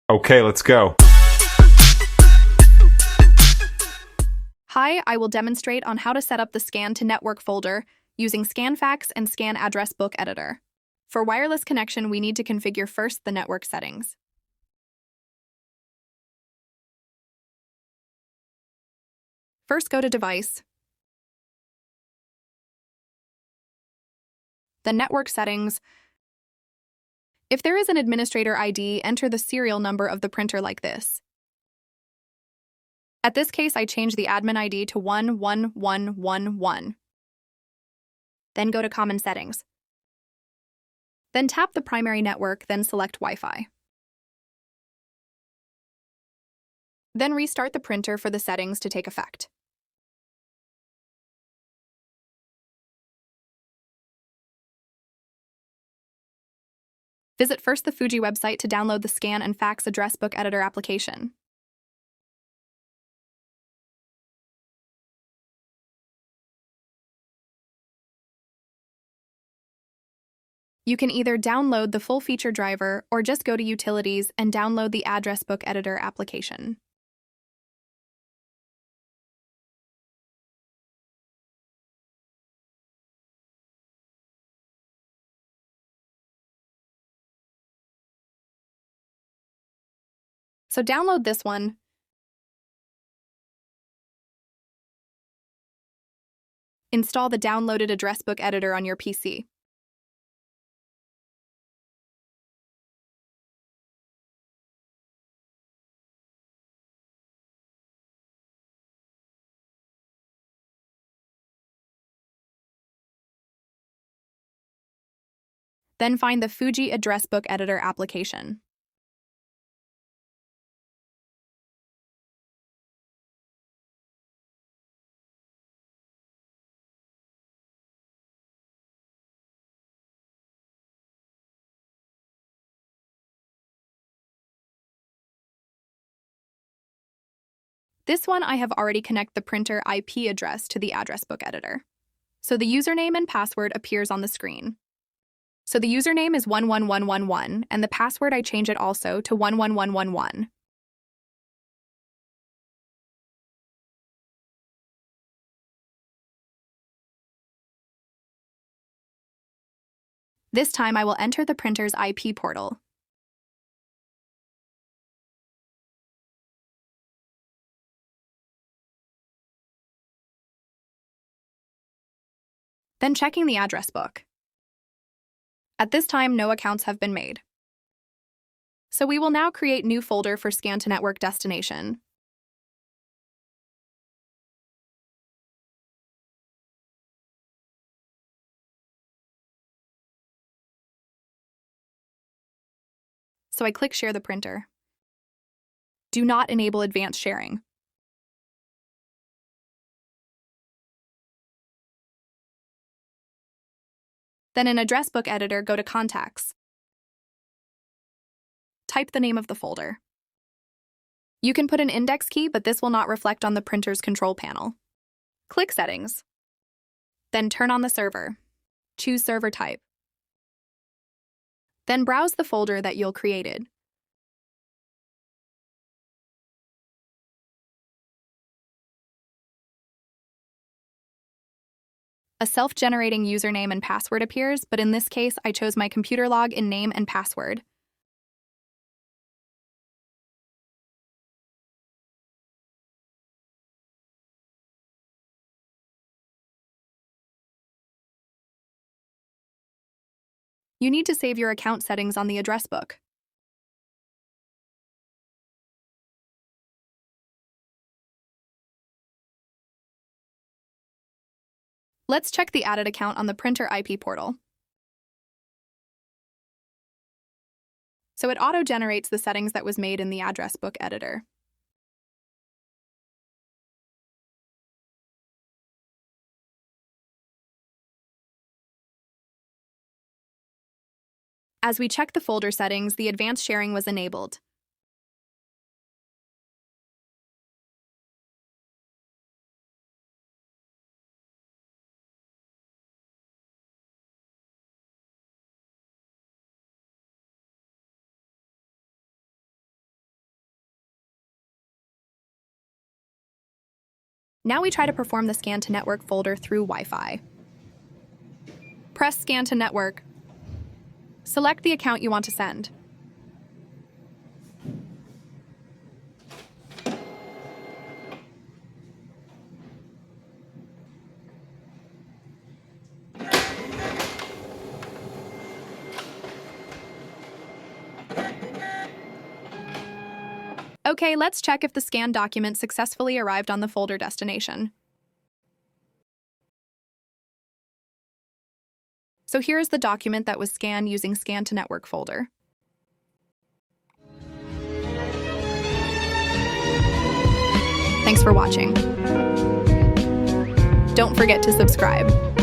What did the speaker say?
Okay, let's go. Hi, I will demonstrate on how to set up the Scan to Network folder using ScanFax and Scan Address Book Editor. For wireless connection, we need to configure first the network settings. First, go to Device, then Network Settings. If there is an administrator ID, enter the serial number of the printer like this. At this case, I change the admin ID to 11111. Then go to Common Settings. Then tap the primary network, then select Wi-Fi. Then restart the printer for the settings to take effect. Visit first the FUJI website to download the Scan and Fax Address Book Editor application. You can either download the full feature driver or just go to Utilities and download the Address Book Editor application. So download this one. Install the downloaded Address Book Editor on your PC. Then find the FUJI Address Book Editor application. This one I have already connected the printer IP address to the Address Book Editor. So the username and password appears on the screen. So the username is 11111, and the password I change it also to 11111. This time I will enter the printer's IP portal. Then checking the address book. At this time, no accounts have been made. So we will now create new folder for Scan to Network destination. So I click Share the printer. Do not enable advanced sharing. Then in Address Book Editor, go to Contacts. Type the name of the folder. You can put an index key, but this will not reflect on the printer's control panel. Click Settings. Then turn on the server. Choose Server Type. Then browse the folder that you'll created. A self-generating username and password appears, but in this case, I chose my computer log in name and password. You need to save your account settings on the address book. Let's check the added account on the printer IP portal. So it auto-generates the settings that was made in the address book editor. As we check the folder settings, the advanced sharing was enabled. Now we try to perform the Scan to Network folder through Wi-Fi. Press Scan to Network. Select the account you want to send. Okay, let's check if the scanned document successfully arrived on the folder destination. So here's the document that was scanned using Scan to Network folder. Thanks for watching. Don't forget to subscribe.